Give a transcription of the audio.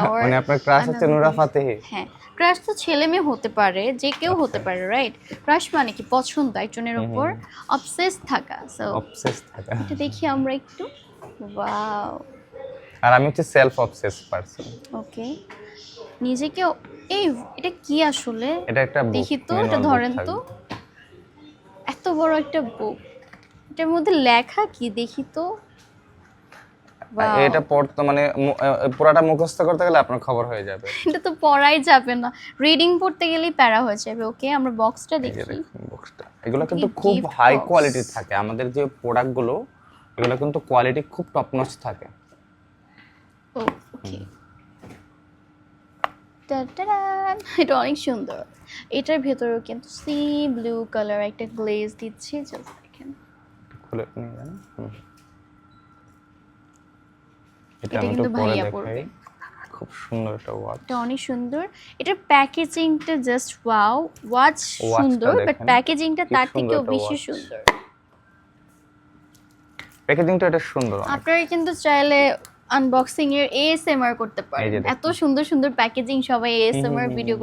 our মানে আপনার crush হচ্ছে নুরা ফাতেহি। হ্যাঁ, ক্রাশ তো ছেলে মেয়ে হতে পারে, যে কেউ হতে পারে, রাইট? ক্রাশ মানে কি পছন্দ, একজনের উপর অবসেস থাকা। সো অবসেস থাকা। এটা দেখি আমরা একটু। ওয়াও, আর আমি হচ্ছে সেলফ অবসেস পারসন। ওকে। নিজেকে এই এটা কি আসলে? এটা একটা বুক, দেখি তো, এটা ম্যানুয়াল বুক ধরেন তো। থাকবে। এত বড় একটা বুক, এটার মধ্যে লেখা কি দেখি তো। Wow, এটা পড়তে মানে পুরাটা মুখস্থ করতে গেলে আপনার খবর হয়ে যাবে। এটা তো পড়াই যাবে না, রিডিং পড়তে গেলেই প্যারা হয়ে যাবে। ওকে, আমরা বক্সটা এই যে দেখি। দেখুন বক্সটা, এগুলো কিন্তু কি খুব gift হাই box। কোয়ালিটির থাকে। আমাদের যে প্রোডাক্টগুলো এগুলো কিন্তু কোয়ালিটি খুব টপ নচ থাকে। ও ওকে, এটা অনেক সুন্দর। এটার ভেতরেও কিন্তু সি ব্লু কালার একটা গ্লেজ দিচ্ছে, জাস্ট দেখেন। খুলে নিয়ে যান। এটা এটা আমি কিন্তু একটু পরে ভাইয়া দেখাই। পড়বে। খুব সুন্দর একটা ওয়াচ। এটা অনেক সুন্দর। এটার প্যাকেজিংটা জাস্ট ওয়াও। ওয়াচ ওয়াচটা সুন্দর, বাট দেখেন, প্যাকেজিংটা কি তার সুন্দর থেকেও একটা বেশি ওয়াচ। সুন্দর। প্যাকেজিংটা এটা সুন্দর অনেক। আপনারা কিন্তু চাইলে আনবক্সিং এর ASMR করতে এই পারেন। যে দেখুন। এত সুন্দর সুন্দর প্যাকেজিং, সবাই ASMR ভিডিও